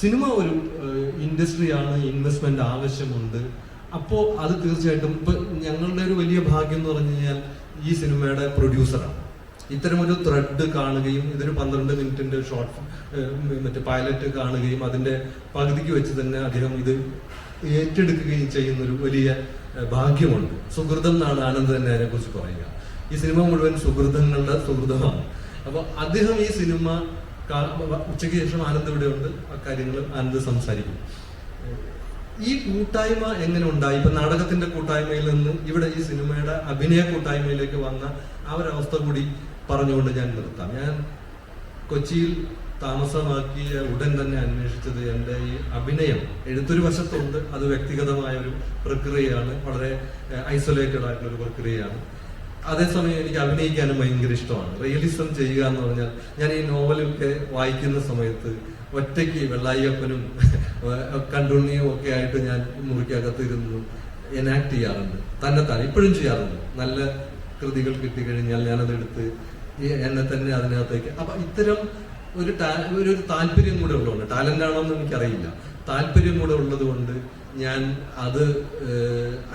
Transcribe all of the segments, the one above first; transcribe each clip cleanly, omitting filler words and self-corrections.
Cinema ഒരു ഇൻഡസ്ട്രിയാണ്, investment ആവശ്യമുണ്ട്. അപ്പോൾ അത് തീർച്ചയായിട്ടും ഇപ്പൊ ഞങ്ങളുടെ ഒരു വലിയ ഭാഗ്യം എന്ന് പറഞ്ഞു കഴിഞ്ഞാൽ ഈ സിനിമയുടെ പ്രൊഡ്യൂസറാണ്. ഇത്തരമൊരു ത്രെഡ് കാണുകയും ഇതൊരു 12 മിനിറ്റിന്റെ ഷോർട്ട് മറ്റേ പൈലറ്റ് കാണുകയും അതിന്റെ പകുതിക്ക് വെച്ച് തന്നെ അദ്ദേഹം ഇത് ഏറ്റെടുക്കുകയും ചെയ്യുന്നൊരു വലിയ ഭാഗ്യമുണ്ട്. സുഹൃതം എന്നാണ് ആനന്ദ് തന്നെ അതിനെ കുറിച്ച് പറയുക. ഈ സിനിമ മുഴുവൻ സുഹൃതങ്ങളുടെ സുഹൃതമാണ്. അപ്പൊ അദ്ദേഹം ഈ സിനിമ ഉച്ചയ്ക്ക് ശേഷം ആനന്ദ് ഇവിടെ ഉണ്ട്, അക്കാര്യങ്ങൾ ആനന്ദ് സംസാരിക്കും. ഈ കൂട്ടായ്മ എങ്ങനെ ഉണ്ടായി? ഇപ്പൊ നാടകത്തിന്റെ കൂട്ടായ്മയിൽ നിന്ന് ഇവിടെ ഈ സിനിമയുടെ അഭിനയ കൂട്ടായ്മയിലേക്ക് വന്ന ആ ഒരു അവസ്ഥ കൂടി പറഞ്ഞുകൊണ്ട് ഞാൻ നിർത്താം. ഞാൻ കൊച്ചിയിൽ താമസമാക്കിയ ഉടൻ തന്നെ അന്വേഷിച്ചത് എൻ്റെ ഈ അഭിനയം. എഴുത്തൊരു വശത്തുണ്ട്, അത് വ്യക്തിഗതമായ ഒരു പ്രക്രിയയാണ്, വളരെ ഐസൊലേറ്റഡ് ആയിട്ടുള്ള ഒരു പ്രക്രിയയാണ്. അതേസമയം എനിക്ക് അഭിനയിക്കാനും ഭയങ്കര ഇഷ്ടമാണ്. റിയലിസം ചെയ്യുക എന്ന് പറഞ്ഞാൽ ഞാൻ ഈ നോവലൊക്കെ വായിക്കുന്ന സമയത്ത് ഒറ്റയ്ക്ക് വെള്ളായിയപ്പനും കണ്ടുണ്ണിയും ഒക്കെ ആയിട്ട് ഞാൻ മുറിക്കകത്തിരുന്നു എനാക്ട് ചെയ്യാറുണ്ട്, തന്നെത്താൻ ഇപ്പോഴും ചെയ്യാറുണ്ട്. നല്ല കൃതികൾ കിട്ടിക്കഴിഞ്ഞാൽ ഞാനതെടുത്ത് എന്നെ തന്നെ അതിനകത്തേക്ക്. അപ്പൊ ഇത്തരം ഒരു താല്പര്യം കൂടെ ഉള്ളതുകൊണ്ട്, ടാലന്റ് ആണോ എന്ന് എനിക്കറിയില്ല, താല്പര്യം കൂടെ ഉള്ളത് കൊണ്ട് ഞാൻ അത്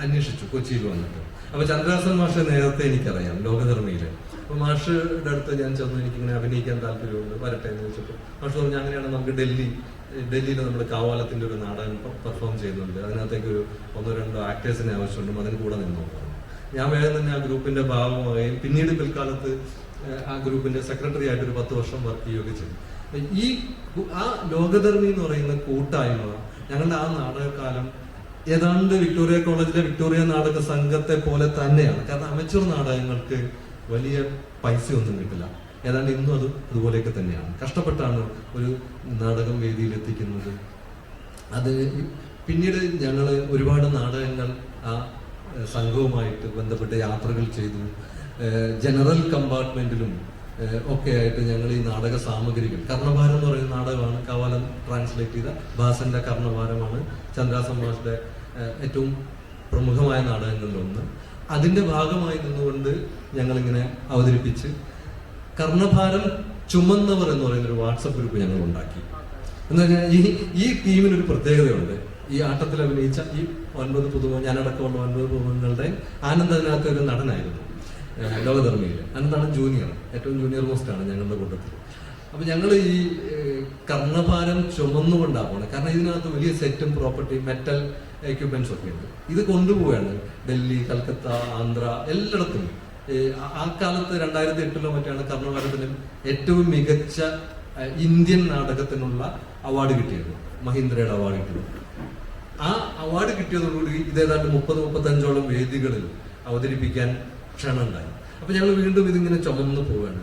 അന്വേഷിച്ചു കൊച്ചിയിൽ വന്നിട്ട്. അപ്പൊ ചന്ദ്രഹാസൻ മാഷെ നേരത്തെ എനിക്കറിയാം, ലോകധർമ്മിയിലെ. അപ്പൊ മാഷയുടെ അടുത്ത് ഞാൻ ചെന്നു, എനിക്കിങ്ങനെ അഭിനയിക്കാൻ താല്പര്യമുണ്ട്, വരട്ടെ എന്ന് ചോദിച്ചപ്പോൾ മാഷ് പറഞ്ഞു അങ്ങനെയാണ് നമുക്ക് ഡൽഹിയിൽ നമ്മുടെ കാവാലത്തിന്റെ ഒരു നാടകം പെർഫോം ചെയ്യുന്നുണ്ട്, അതിനകത്തേക്ക് ഒരു 1-2 ആക്ടേഴ്സിനെ ആവശ്യമുണ്ട്, അതിന് കൂടെ നിന്നു. ഞാൻ വേഗം തന്നെ ആ ഗ്രൂപ്പിന്റെ ഭാഗമാവുകയും പിന്നീട് പിൽക്കാലത്ത് ആ ഗ്രൂപ്പിന്റെ സെക്രട്ടറി ആയിട്ട് ഒരു 10 വർഷം വർക്ക് ചെയ്യുകയൊക്കെ ചെയ്തു. ഈ ആ ലോകധർമ്മി എന്ന് പറയുന്ന കൂട്ടായ്മ ഞങ്ങളുടെ ആ നാടകകാലം ഏതാണ്ട് വിക്ടോറിയ കോളേജിലെ വിക്ടോറിയ നാടക സംഘത്തെ പോലെ തന്നെയാണ്. കാരണം അമച്വർ നാടകങ്ങൾക്ക് വലിയ പൈസയൊന്നും കിട്ടില്ല, ഏതാണ്ട് ഇന്നും അതുപോലെയൊക്കെ തന്നെയാണ്. കഷ്ടപ്പെട്ടാണ് ഒരു നാടകം വേദിയിൽ എത്തിക്കുന്നത്. അത് പിന്നീട് ഞങ്ങൾ ഒരുപാട് നാടകങ്ങൾ ആ സംഘവുമായിട്ട് ബന്ധപ്പെട്ട് യാത്രകൾ ചെയ്തു. ജനറൽ കമ്പാർട്ട്മെന്റിലും ഒക്കെ ആയിട്ട് ഞങ്ങൾ ഈ നാടക സാമഗ്രികൾ, കർണഭാരം എന്ന് പറയുന്ന നാടകമാണ് കവാലം ട്രാൻസ്ലേറ്റ് ചെയ്ത ഭാസന്റെ കർണഭാരമാണ് ചന്ദ്രഹാസൻ മാഷിന്റെ ഏറ്റവും പ്രമുഖമായ നാടകങ്ങളിലൊന്ന്. അതിന്റെ ഭാഗമായി നിന്നുകൊണ്ട് ഞങ്ങളിങ്ങനെ അവതരിപ്പിച്ച് കർണഭാരം ചുമന്നവർ എന്ന് പറയുന്ന ഒരു വാട്സപ്പ് ഗ്രൂപ്പ് ഞങ്ങൾ ഉണ്ടാക്കി. എന്ന് പറഞ്ഞാൽ ഈ ടീമിനൊരു പ്രത്യേകതയുണ്ട്. ഈ ആട്ടത്തിൽ അഭിനയിച്ച ഈ 9 പുതുമുഖ, ഞാനടക്കമുള്ള 9 പുതുമുഖങ്ങളുടെ ആനന്ദ് അതിനകത്ത് ഒരു നടനായിരുന്നു ലോകധർമ്മിയിൽ. ആനന്ദാണ് ജൂനിയർ, ഏറ്റവും ജൂനിയർ മോസ്റ്റ് ആണ് ഞങ്ങളുടെ കൂട്ടത്തിൽ. അപ്പൊ ഞങ്ങൾ ഈ കർണഭാരം ചുമന്നുകൊണ്ടാണ് പോണത്. കാരണം ഇതിനകത്ത് വലിയ സെറ്റും പ്രോപ്പർട്ടി മെറ്റൽ എക്യുപ്മെന്റ്സ് ഒക്കെ ഉണ്ട്. ഇത് കൊണ്ടുപോവുകയാണ് ഡൽഹി, കൽക്കത്ത, ആന്ധ്ര, എല്ലായിടത്തും. ആ കാലത്ത് 2008 മറ്റാണ് കർണഭാരത്തിന് ഏറ്റവും മികച്ച ഇന്ത്യൻ നാടകത്തിനുള്ള അവാർഡ് കിട്ടിയത്, മഹീന്ദ്രയുടെ അവാർഡ് കിട്ടിയത്. ആ അവാർഡ് കിട്ടിയതോടുകൂടി ഇതേതാണ്ട് 30-35ഓളം വേദികളിൽ അവതരിപ്പിക്കാൻ ക്ഷണം ഉണ്ടായി. അപ്പൊ ഞങ്ങൾ വീണ്ടും ഇതിങ്ങനെ ചുമന്ന് പോവുകയാണ്.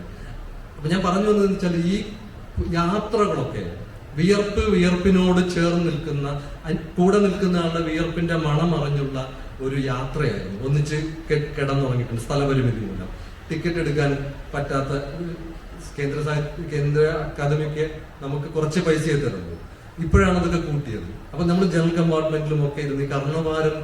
അപ്പൊ ഞാൻ പറഞ്ഞു വന്നതെന്ന് വെച്ചാൽ ഈ യാത്രകളൊക്കെ വിയർപ്പിനോട് ചേർന്ന് നിൽക്കുന്ന, കൂടെ നിൽക്കുന്ന ആളുടെ വിയർപ്പിന്റെ മണം അറിഞ്ഞുള്ള ഒരു യാത്രയായിരുന്നു. ഒന്നിച്ച് കിടന്നുറങ്ങിയിട്ടുണ്ട് സ്ഥലപരിമിതി മൂലം. ടിക്കറ്റ് എടുക്കാൻ പറ്റാത്ത കേന്ദ്ര അക്കാദമിക്ക് നമുക്ക് കുറച്ച് പൈസയെ തരുന്നു. ഇപ്പോഴാണ് അതൊക്കെ കൂട്ടിയത്. അപ്പൊ നമ്മൾ ജനറൽ കമ്പാർട്ട്മെന്റിലും ഒക്കെ ഇരുന്ന് കർണഭാരം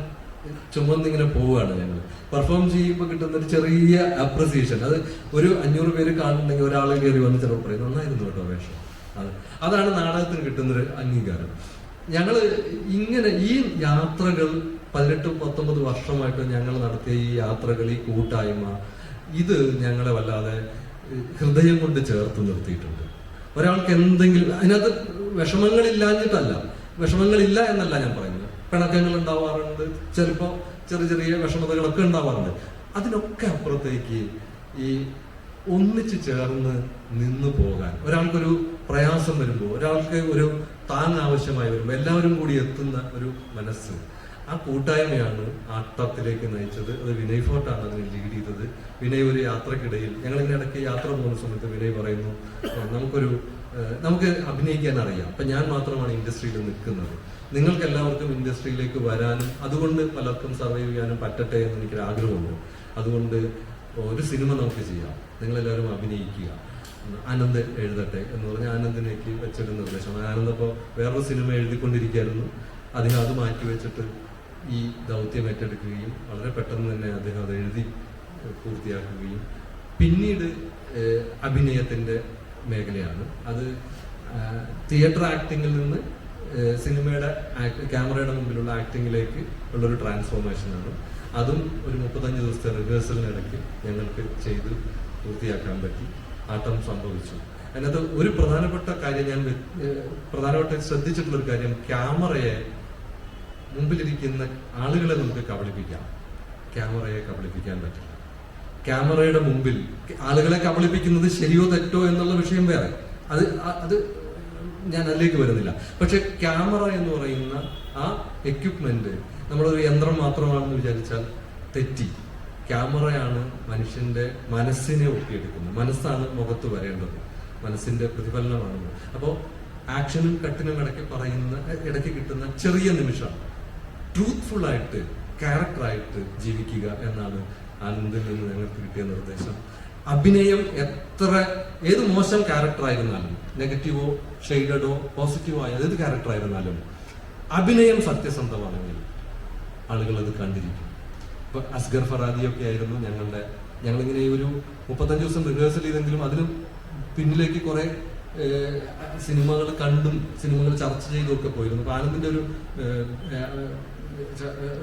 ചുമന്നിങ്ങനെ പോവുകയാണ്. ഞങ്ങൾ പെർഫോം ചെയ്യുമ്പോൾ കിട്ടുന്ന ഒരു ചെറിയ അപ്രിസിയേഷൻ, അത് ഒരു 500 പേര് കാണുന്നുണ്ടെങ്കിൽ ഒരാളെ കയറി വന്ന് ചിലപ്പോൾ പറയും നന്നായിരുന്നു കേട്ടോ വേഷം. അതാണ് നാടകത്തിന് കിട്ടുന്നൊരു അംഗീകാരം. ഞങ്ങള് ഇങ്ങനെ ഈ യാത്രകൾ 18-19 വർഷമായിട്ട് ഞങ്ങൾ നടത്തിയ ഈ യാത്രകൾ, ഈ കൂട്ടായ്മ, ഇത് ഞങ്ങളെ വല്ലാതെ ഹൃദയം കൊണ്ട് ചേർത്ത് നിർത്തിയിട്ടുണ്ട്. ഒരാൾക്ക് എന്തെങ്കിലും അതിനകത്ത് വിഷമങ്ങളില്ലാഞ്ഞിട്ടല്ല, വിഷമങ്ങളില്ല എന്നല്ല ഞാൻ പറയുന്നത്. പിണക്കങ്ങൾ ഉണ്ടാവാറുണ്ട്, ചിലപ്പോൾ ചെറിയ വിഷമതകളൊക്കെ ഉണ്ടാവാറുണ്ട്. അതിനൊക്കെ അപ്പുറത്തേക്ക് ഈ ഒന്നിച്ച് ചേർന്ന് നിന്ന് പോകാൻ, ഒരാൾക്കൊരു പ്രയാസം വരുമ്പോൾ, ഒരാൾക്ക് ഒരു താങ് ആവശ്യമായി വരുമ്പോൾ എല്ലാവരും കൂടി എത്തുന്ന ഒരു മനസ്സ്, ആ കൂട്ടായ്മയാണ് ആട്ടത്തിലേക്ക് നയിച്ചത്. അത് വിനയ് ഫോർട്ടാണ് അതിനെ ലീഡ് ചെയ്തത്. വിനയ് ഒരു യാത്രക്കിടയിൽ, ഞങ്ങളിങ്ങനെ ഇടയ്ക്ക് യാത്ര പോകുന്ന സമയത്ത് വിനയ് പറയുന്നു നമുക്ക് അഭിനയിക്കാൻ അറിയാം, അപ്പൊ ഞാൻ മാത്രമാണ് ഇൻഡസ്ട്രിയിൽ നിൽക്കുന്നത്, നിങ്ങൾക്ക് എല്ലാവർക്കും ഇൻഡസ്ട്രിയിലേക്ക് വരാനും അതുകൊണ്ട് പലർക്കും സർവൈവ് ചെയ്യാനും പറ്റട്ടെ എന്ന് എനിക്കൊരു ആഗ്രഹമുണ്ട്. അതുകൊണ്ട് ഒരു സിനിമ നമുക്ക് ചെയ്യാം, നിങ്ങളെല്ലാവരും അഭിനയിക്കുക, ആനന്ദ് എഴുതട്ടെ എന്ന് പറഞ്ഞ് ആനന്ദിനേക്ക് വെച്ചൊരു നിർദ്ദേശം. ആനന്ദ് അപ്പോൾ വേറൊരു സിനിമ എഴുതിക്കൊണ്ടിരിക്കുകയായിരുന്നു. അദ്ദേഹം അത് മാറ്റിവെച്ചിട്ട് ഈ ദൗത്യം ഏറ്റെടുക്കുകയും വളരെ പെട്ടെന്ന് തന്നെ അദ്ദേഹം അത് എഴുതി പൂർത്തിയാക്കുകയും പിന്നീട് അഭിനയത്തിന്റെ മേഖലയാണ് അത്. തിയേറ്റർ ആക്ടിങ്ങിൽ നിന്ന് സിനിമയുടെ ക്യാമറയുടെ മുമ്പിലുള്ള ആക്ടിങ്ങിലേക്ക് ഉള്ളൊരു ട്രാൻസ്ഫോർമേഷനാണ്. അതും ഒരു 35 ദിവസത്തെ റിഹേഴ്സലിനിടയ്ക്ക് ഞങ്ങൾക്ക് ചെയ്ത് പൂർത്തിയാക്കാൻ പറ്റി. ആട്ടം സംഭവിച്ചു. അതിനകത്ത് ഒരു പ്രധാനപ്പെട്ട കാര്യം ഞാൻ പ്രധാനമായിട്ട് ശ്രദ്ധിച്ചിട്ടുള്ളൊരു കാര്യം, ക്യാമറയെ മുമ്പിലിരിക്കുന്ന ആളുകളെ നമുക്ക് കബളിപ്പിക്കാം, ക്യാമറയെ കബളിപ്പിക്കാൻ പറ്റില്ല. ക്യാമറയുടെ മുമ്പിൽ ആളുകളെ കബളിപ്പിക്കുന്നത് ശരിയോ തെറ്റോ എന്നുള്ള വിഷയം വേറെ, അത് ഞാൻ അതിലേക്ക് വരുന്നില്ല. പക്ഷെ ക്യാമറ എന്ന് പറയുന്ന ആ എക്യുപ്മെന്റ് നമ്മളൊരു യന്ത്രം മാത്രമാണെന്ന് വിചാരിച്ചാൽ തെറ്റി. ക്യാമറയാണ് മനുഷ്യന്റെ മനസ്സിനെ ഒപ്പിയെടുക്കുന്നത്. മനസ്സാണ് മുഖത്ത് വരേണ്ടത്, മനസ്സിന്റെ പ്രതിഫലനമാണ്. അപ്പോൾ ആക്ഷനും കട്ടിനും ഇടയ്ക്ക് കിട്ടുന്ന ചെറിയ നിമിഷം ട്രൂത്ത്ഫുൾ ആയിട്ട് ക്യാരക്ടറായിട്ട് ജീവിക്കുക എന്നാണ് ആനന്ദിൽ നിന്ന് ഞങ്ങൾക്ക് കിട്ടിയ നിർദ്ദേശം. അഭിനയം ഏത് മോശം ക്യാരക്ടറായിരുന്നാലും, നെഗറ്റീവോ ഷെയ്ഡഡോ പോസിറ്റീവോ ആയ ഏത് ക്യാരക്ടറായിരുന്നാലും, അഭിനയം സത്യസന്ധമാണെങ്കിൽ ആളുകൾ അത് കണ്ടിരിക്കും. ഇപ്പൊ അസ്ഗർ ഫറാദിയൊക്കെ ആയിരുന്നു ഞങ്ങളിങ്ങനെ ഒരു 35 ദിവസം റിഹേഴ്സൽ ചെയ്തെങ്കിലും അതിന് പിന്നിലേക്ക് കുറെ സിനിമകൾ കണ്ടും സിനിമകൾ ചർച്ച ചെയ്തും ഒക്കെ പോയിരുന്നു. അപ്പൊ ആനന്ദിന്റെ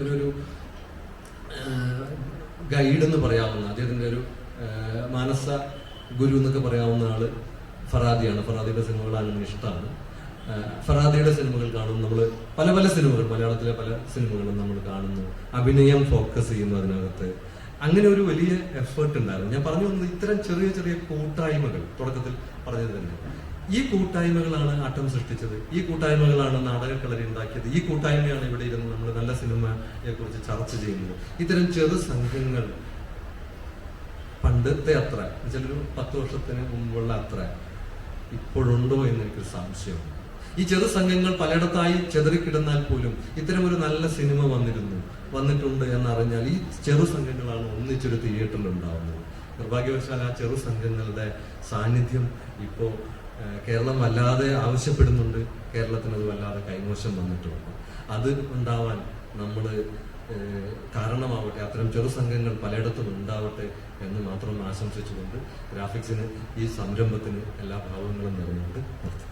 ഒരു ഗൈഡ് എന്ന് പറയാവുന്ന, അദ്ദേഹത്തിന്റെ ഒരു മാനസ ഗുരു എന്നൊക്കെ പറയാവുന്ന ആള് ഫറാദിയാണ്. ഫറാദിയുടെ സിനിമകൾ ആനന്ദിന് ഇഷ്ടമാണ്. ഫറാദിയുടെ സിനിമകൾ കാണും നമ്മൾ, പല സിനിമകൾ, മലയാളത്തിലെ പല സിനിമകളും നമ്മൾ കാണുന്നു, അഭിനയം ഫോക്കസ് ചെയ്യുന്നു അതിനകത്ത്. അങ്ങനെ ഒരു വലിയ എഫേർട്ട് ഉണ്ടായിരുന്നു. ഞാൻ പറഞ്ഞു വന്നത് ഇത്തരം ചെറിയ ചെറിയ കൂട്ടായ്മകൾ, തുടക്കത്തിൽ പറഞ്ഞത് തന്നെ, ഈ കൂട്ടായ്മകളാണ് ആട്ടം സൃഷ്ടിച്ചത്, ഈ കൂട്ടായ്മകളാണ് നാടകക്കളരി ഉണ്ടാക്കിയത്, ഈ കൂട്ടായ്മയാണ് ഇവിടെ ഇരുന്ന് നമ്മൾ നല്ല സിനിമയെ കുറിച്ച് ചർച്ച ചെയ്യുന്നത്. ഇത്തരം ചെറു സംഘങ്ങൾ പണ്ടത്തെ അത്ര, ചിലൊരു 10 വർഷത്തിന് മുമ്പുള്ള അത്ര ഇപ്പോഴുണ്ടോ എന്ന് എനിക്കൊരു സംശയമുണ്ട്. ഈ ചെറു സംഘങ്ങൾ പലയിടത്തായി ചെതറിക്കിടന്നാൽ പോലും ഇത്തരം ഒരു നല്ല സിനിമ വന്നിട്ടുണ്ട് എന്നറിഞ്ഞാൽ ഈ ചെറു സംഘങ്ങളാണ് ഒന്നിച്ചൊരു തിയേറ്ററിൽ ഉണ്ടാവുന്നത്. നിർഭാഗ്യവശാൽ ആ ചെറു സംഘങ്ങളുടെ സാന്നിധ്യം ഇപ്പോൾ കേരളം വല്ലാതെ ആവശ്യപ്പെടുന്നുണ്ട്. കേരളത്തിന് അത് വല്ലാതെ കൈമോശം വന്നിട്ടുണ്ട്. അത് ഉണ്ടാവാൻ നമ്മൾ കാരണമാവട്ടെ, അത്തരം ചെറു സംഘങ്ങൾ പലയിടത്തും ഉണ്ടാവട്ടെ എന്ന് മാത്രം ആശംസിച്ചുകൊണ്ട് ഗ്രാഫിക്സിന്, ഈ സംരംഭത്തിന് എല്ലാ ഭാവങ്ങളും നിറഞ്ഞുകൊണ്ട് നിർത്തും.